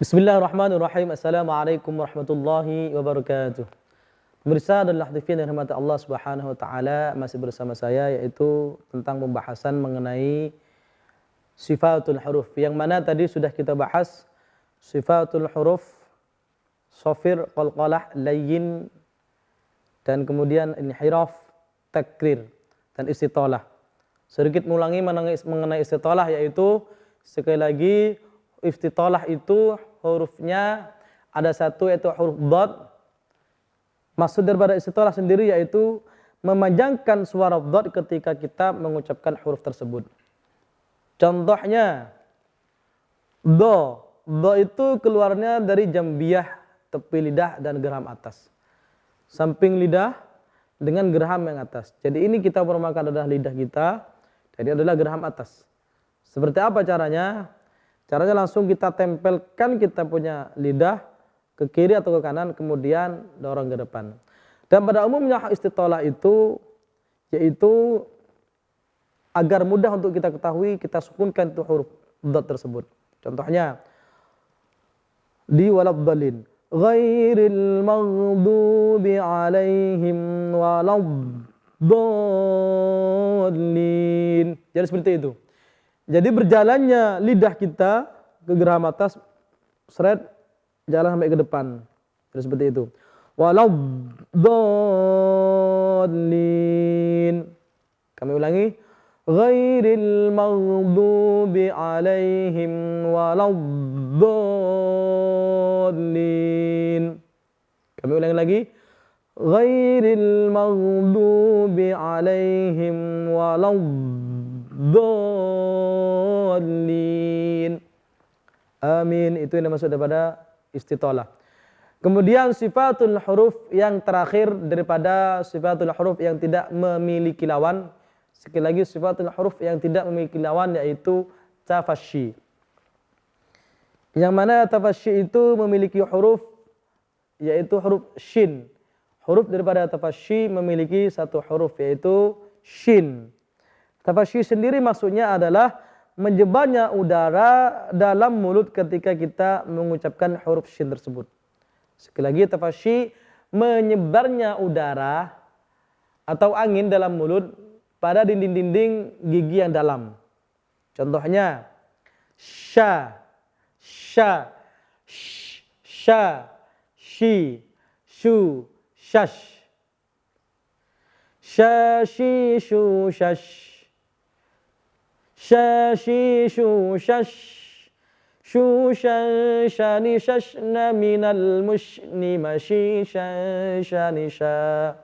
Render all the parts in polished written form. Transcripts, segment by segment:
Bismillahirrahmanirrahim. Assalamualaikum warahmatullahi wabarakatuh. Pemirsa dan hadirin yang dirahmati Allah Subhanahu wa taala, masih bersama saya yaitu tentang pembahasan mengenai sifatul huruf. Yang mana tadi sudah kita bahas sifatul huruf, shafir, qalqalah, layyin, dan kemudian inhiraf, takrir, dan istitalah. Sedikit mengulangi mengenai istitalah, yaitu sekali lagi istitalah itu hurufnya ada satu yaitu huruf dhad. Maksud daripada istitalah sendiri yaitu memanjangkan suara dhad ketika kita mengucapkan huruf tersebut. Contohnya do itu keluarnya dari jambiyah, tepi lidah dan geraham atas. Samping lidah dengan geraham yang atas. Jadi ini kita merupakan adalah lidah kita, jadi adalah geraham atas. Seperti apa caranya? Caranya langsung kita tempelkan kita punya lidah ke kiri atau ke kanan, kemudian dorong ke depan. Dan pada umumnya istitalah itu yaitu agar mudah untuk kita ketahui, kita sukunkan itu huruf dhad tersebut. Contohnya di waladhdallin, ghairil maghdubi alaihim waladhdallin. Jadi seperti itu. Jadi berjalannya lidah kita ke geraham atas, seret, jalan sampai ke depan. Jadi seperti itu. Waladhdallin. Kami ulangi. Ghairil maghdubi alaihim waladhdallin. Kami ulangi lagi. Ghairil maghdubi alaihim waladhdallin. Amin. Itu yang dimaksud daripada istitalah. Kemudian sifatul huruf yang terakhir daripada sifatul huruf yang tidak memiliki lawan. Sekali lagi sifatul huruf yang tidak memiliki lawan yaitu tafasyi. Yang mana tafasyi itu memiliki huruf yaitu huruf shin. Huruf daripada tafasyi memiliki satu huruf yaitu shin. Tafasyi sendiri maksudnya adalah menyebarnya udara dalam mulut ketika kita mengucapkan huruf shin tersebut. Sekali lagi tafasyi menyebarnya udara atau angin dalam mulut pada dinding-dinding gigi yang dalam. Contohnya sha, sha, sh, sha, shi, shu, shash. Sha, shi, shu, shash. Sha, shi, shu, shash. Shu, shan, shani, shashna, minal mushni, mashi, shan, shani, sha.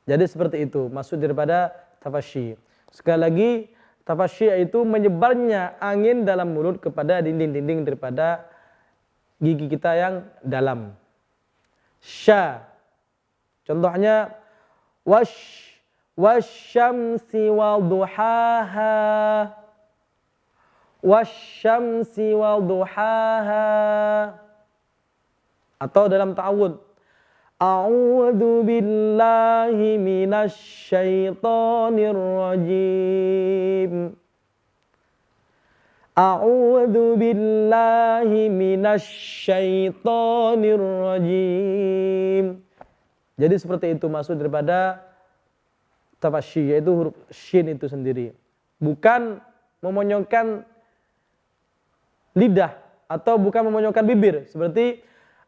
Jadi seperti itu maksud daripada tafasyi. Sekali lagi, tafasyi itu menyebarnya angin dalam mulut kepada dinding-dinding daripada gigi kita yang dalam. Sya. Contohnya wasyamsi waduhaha. Wasyamsi waduhaha. Atau dalam ta'awudz, a'udzu billahi minasy syaithanir rajim. A'udzu billahi minasy syaithanir rajim. Jadi seperti itu maksud daripada tafasyi, yaitu huruf shin itu sendiri. Bukan memonyongkan lidah atau bukan memonyongkan bibir seperti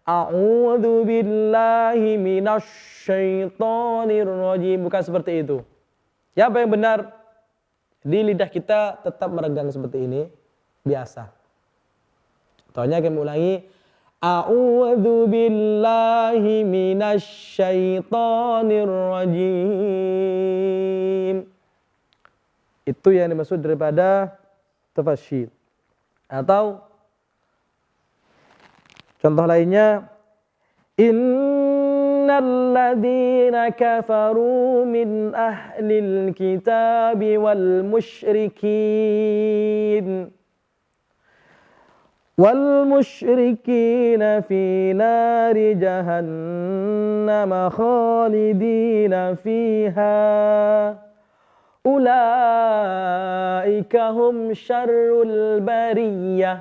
a'udzu billahi minasy syaithanir rajim, bukan seperti itu. Ya, apa yang benar? Di lidah kita tetap meregang seperti ini, biasa. Contohnya kami ulangi, a'udzu billahi minasy syaithanir rajim. Itu yang dimaksud daripada tafasyi. Atau contoh lainnya, innal ladzina kafaru min ahlil kitabi wal musyrikin fi nari jahannam khalidina fiha ulaika hum syarrul bariyah.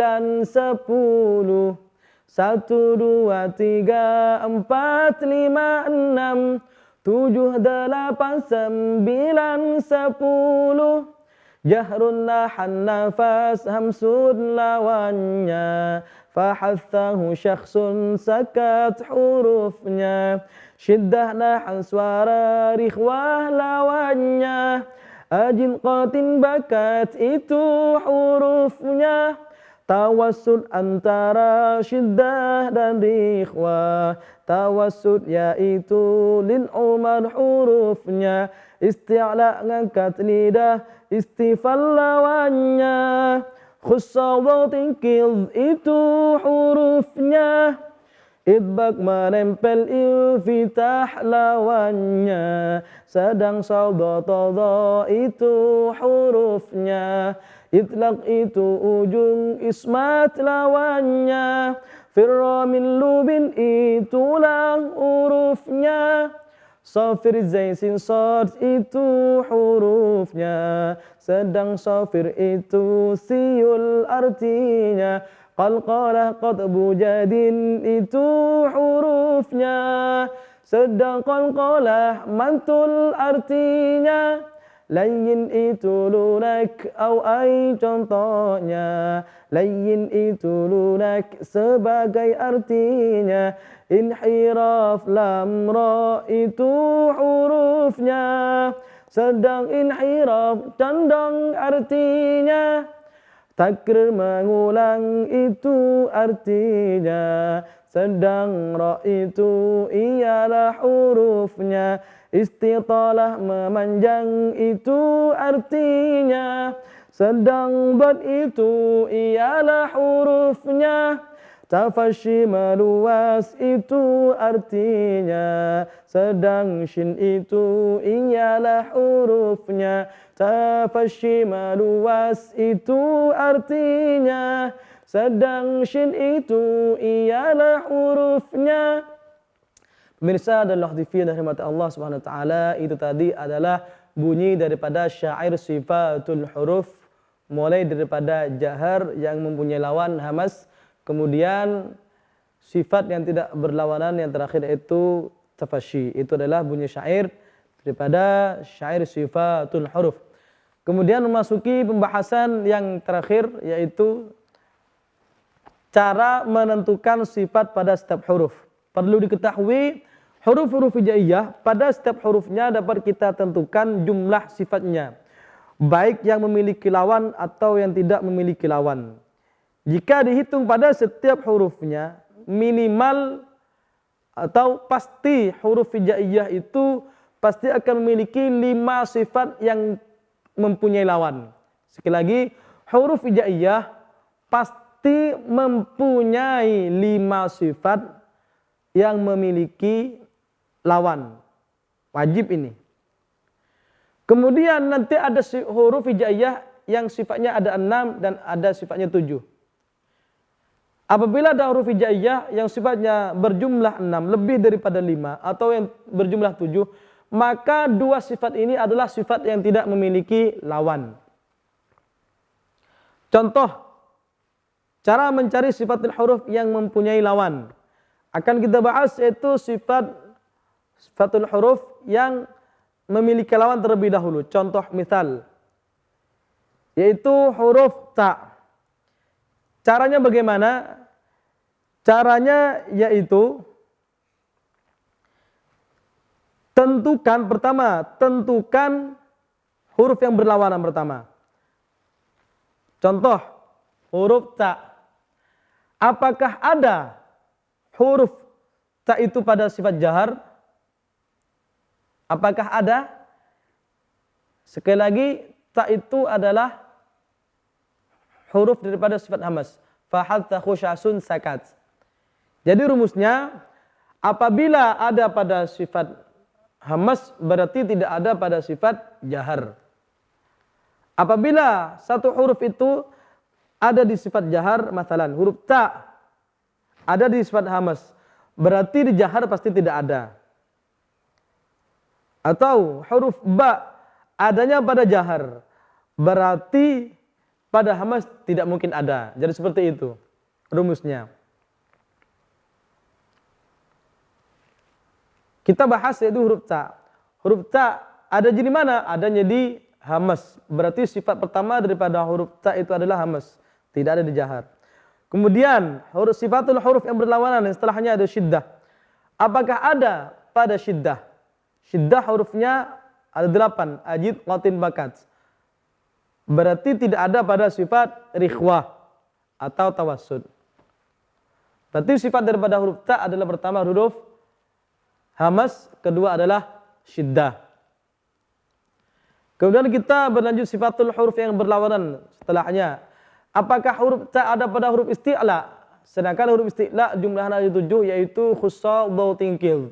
9, 10. 1, 2, 3, 4, 5, 6, 7, 8, 9, 10. Jahrun nahan nafas hamsun lawannya, fahathahu syakhsun sakat hurufnya. Syiddah nahan suara rikhwah lawannya, ajin qatin bakat itu hurufnya. Tawassud antara syiddah dan rikhwah, tawassud yaitu lin umar hurufnya. Isti'la ngangkat lidah, istifal lawannya. Khussa dhatin qidh itu hurufnya. Idbak menempel infitah lawannya, sedang sawdata itu hurufnya. Itlaq itu ujung ismat lawannya, firra min lubin itulah hurufnya. Safir zain sin sad itu hurufnya, sedang safir itu siul artinya. Qalqalah qatbu jadin itu hurufnya, sedang qalqalah mantul artinya. Layyin itu lunak au ay contohnya, layyin itu lunak sebagai artinya. Inhiraf lam ra itu hurufnya, sedang inhiraf condong artinya. Takrir mengulang itu artinya, sedang ra itu ialah hurufnya. Istitalah memanjang itu artinya, sedang dad itu ialah hurufnya. Tafasyi meluas itu artinya, sedang shin itu ialah hurufnya. Tafasyi meluas itu artinya, sedang shin itu ialah hurufnya. Pemirsa dan lahdifi dan rahmat Allah Subhanahu wa taala, itu tadi adalah bunyi daripada syair sifatul huruf, mulai daripada jahar yang mempunyai lawan hamas, kemudian sifat yang tidak berlawanan yang terakhir itu tafasyi. Itu adalah bunyi syair daripada syair sifatul huruf. Kemudian memasuki pembahasan yang terakhir, yaitu cara menentukan sifat pada setiap huruf. Perlu diketahui, huruf-huruf hijaiyah pada setiap hurufnya dapat kita tentukan jumlah sifatnya, baik yang memiliki lawan atau yang tidak memiliki lawan. Jika dihitung pada setiap hurufnya, minimal atau pasti huruf hijaiyah itu pasti akan memiliki 5 sifat yang mempunyai lawan. Sekali lagi, huruf hijaiyah pasti mempunyai 5 sifat yang memiliki lawan. Wajib ini. Kemudian nanti ada huruf hijaiyah yang sifatnya ada 6 dan ada sifatnya 7. Apabila ada huruf hijaiyah yang sifatnya berjumlah 6 lebih daripada 5 atau yang berjumlah 7, maka 2 sifat ini adalah sifat yang tidak memiliki lawan. Contoh, cara mencari sifatul huruf yang mempunyai lawan. Akan kita bahas yaitu sifatul huruf yang memiliki lawan terlebih dahulu. Contoh misal, yaitu huruf ta. Caranya bagaimana? Caranya yaitu tentukan huruf yang berlawanan pertama. Contoh, huruf ta. Apakah ada huruf ta itu pada sifat jahar? Apakah ada? Sekali lagi, ta itu adalah huruf daripada sifat hamas. Fahatta khusyasun sakat. Jadi rumusnya, apabila ada pada sifat hamas, berarti tidak ada pada sifat jahar. Apabila satu huruf itu ada di sifat jahar, masalan huruf ta ada di sifat hamas, berarti di jahar pasti tidak ada. Atau huruf ba adanya pada jahar, berarti pada hamas tidak mungkin ada. Jadi seperti itu rumusnya. Kita bahas yaitu huruf ta. Huruf ta ada di mana? Adanya di hamas. Berarti sifat pertama daripada huruf ta itu adalah hamas. Tidak ada di jahar. Kemudian sifatul huruf yang berlawanan setelahnya ada syiddah. Apakah ada pada syiddah? Syiddah hurufnya ada 8. Ajid, qatin, bakat. Berarti tidak ada pada sifat rikhwah atau tawassud. Berarti sifat daripada huruf ta adalah pertama huruf hamas, kedua adalah syiddah. Kemudian kita berlanjut sifatul huruf yang berlawanan setelahnya. Apakah huruf ta ada pada huruf isti'la? Sedangkan huruf isti'la jumlahnya ada 7, yaitu khussal, dhaw, tingkil.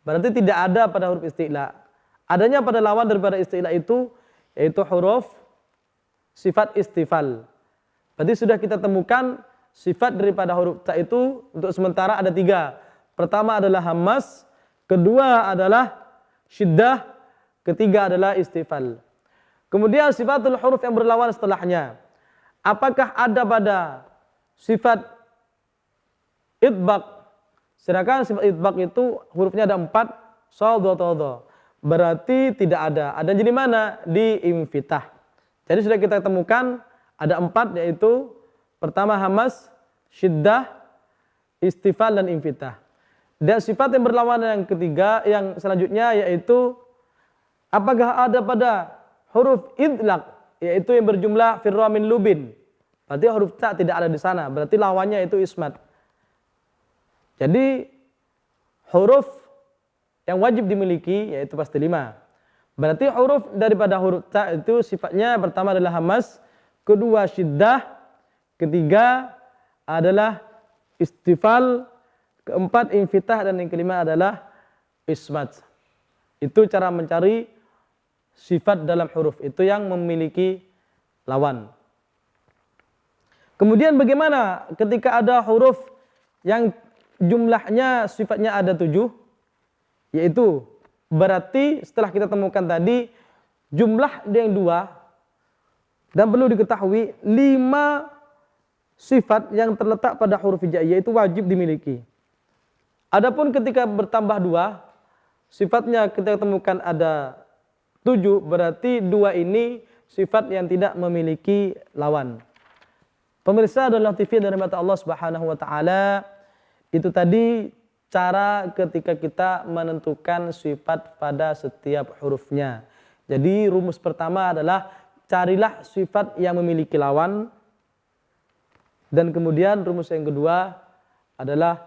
Berarti tidak ada pada huruf isti'la. Adanya pada lawan daripada isti'la itu yaitu huruf sifat istifal. Berarti sudah kita temukan sifat daripada huruf ta itu untuk sementara ada 3. Pertama adalah hamas, kedua adalah syiddah, ketiga adalah istifal. Kemudian sifatul huruf yang berlawan setelahnya. Apakah ada pada sifat idbaq? Sedangkan sifat idbaq itu hurufnya ada 4, shad, dha, dha. Berarti tidak ada. Ada jadi mana? Di infitah. Jadi sudah kita temukan ada 4, yaitu pertama hamas, syiddah, istifal dan infitah. Dan sifat yang berlawanan yang ketiga, yang selanjutnya yaitu apakah ada pada huruf idlaq, yaitu yang berjumlah firra min lubin. Berarti huruf ta tidak ada di sana, berarti lawannya itu ismat. Jadi huruf yang wajib dimiliki yaitu pasti 5. Berarti huruf daripada huruf ta itu sifatnya pertama adalah hamas, kedua syiddah, ketiga adalah istifal, keempat infitah, dan yang kelima adalah ismat. Itu cara mencari sifat dalam huruf itu yang memiliki lawan. Kemudian bagaimana ketika ada huruf yang jumlahnya sifatnya ada 7, yaitu berarti setelah kita temukan tadi jumlah yang 2, dan perlu diketahui 5 sifat yang terletak pada huruf hijaiyah itu wajib dimiliki. Adapun ketika bertambah 2, sifatnya kita temukan ada 7, berarti 2 ini sifat yang tidak memiliki lawan. Pemirsa adalah TV dari mata Allah Subhanahu wa taala, itu tadi cara ketika kita menentukan sifat pada setiap hurufnya. Jadi rumus pertama adalah carilah sifat yang memiliki lawan, dan kemudian rumus yang kedua adalah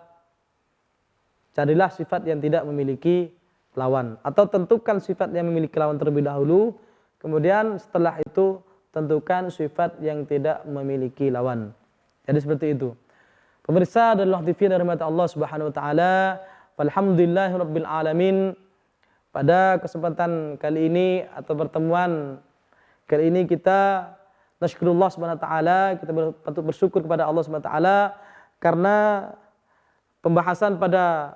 carilah sifat yang tidak memiliki lawan, atau tentukan sifat yang memiliki lawan terlebih dahulu, kemudian setelah itu tentukan sifat yang tidak memiliki lawan. Jadi seperti itu. Pemirsa adalah TV dari mata Allah Subhanahu wa taala. Alhamdulillahirabbil alamin. Pada kesempatan kali ini atau pertemuan kali ini kita nasykurullah Subhanahu wa taala, kita patut bersyukur kepada Allah Subhanahu wa taala karena pembahasan pada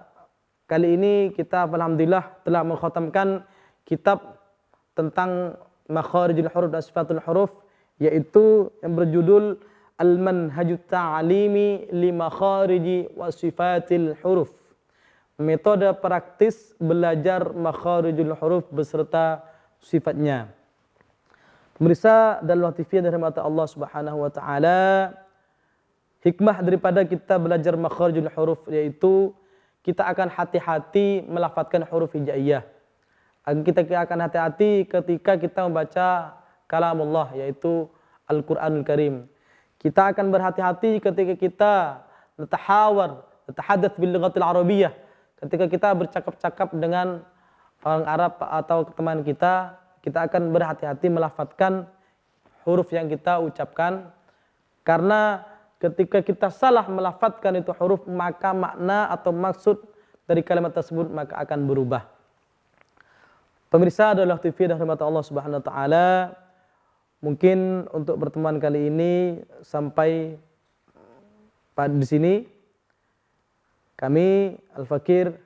kali ini kita alhamdulillah telah mengkhatamkan kitab tentang makharijul huruf dan sifatul huruf, yaitu yang berjudul Al-Manhajut Ta'alimi li Makhariji wa Sifatil Huruf. Metode praktis belajar makharijul huruf beserta sifatnya. Pemirsa dan TV dari mata Allah Subhanahu wa taala, hikmah daripada kita belajar makharijul huruf yaitu kita akan hati-hati melafadzkan huruf hijaiyah. Kita akan hati-hati ketika kita membaca kalamullah, yaitu Al-Quranul Karim. Kita akan berhati-hati ketika kita natahadath bil lughatil arabiyyah, ketika kita bercakap-cakap dengan orang Arab atau teman kita, kita akan berhati-hati melafadzkan huruf yang kita ucapkan, karena ketika kita salah melafadzkan itu huruf, maka makna atau maksud dari kalimat tersebut maka akan berubah. Pemirsa adalah TV dan rahmat Allah Subhanahu wa taala. Mungkin untuk pertemuan kali ini sampai di sini. Kami Al-Fakir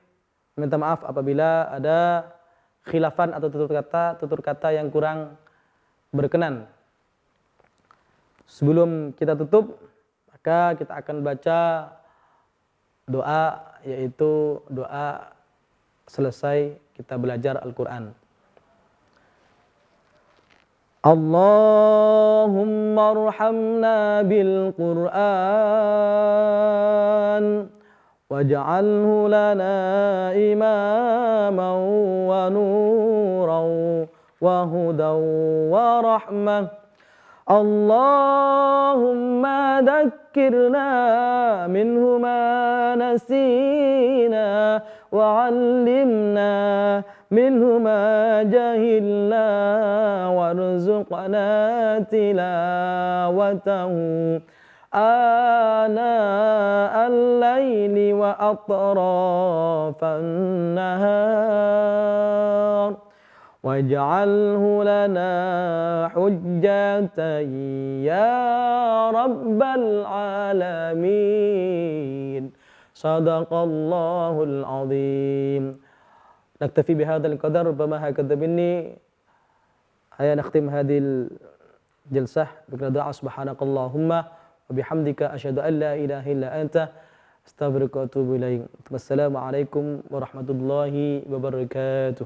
minta maaf apabila ada khilafan atau tutur kata yang kurang berkenan. Sebelum kita tutup, maka kita akan baca doa, yaitu doa selesai kita belajar Al-Quran. Allahumma arhamna bil Qur'an waj'alhu lana imaman wa nuran wa hudan wa rahmah. Allahumma dhakkirna minhu ma nasina wa 'allimna minhu ma jahilna warzuqna tilawatahu ana al-laili wa atrafan nahar waj'alhu lana hujjatan ya rabbal alamin. Sadaqallahul azim. Naktafi bihadzal qadar, rubbama hakadha minni. Aya nakhtim hadhil jalsah bi doa subhanakallahumma wa bihamdika asyhadu an la ilaha illa anta astaghfiruka wa atubu ilaik. Wassalamu alaikum warahmatullahi wabarakatuh.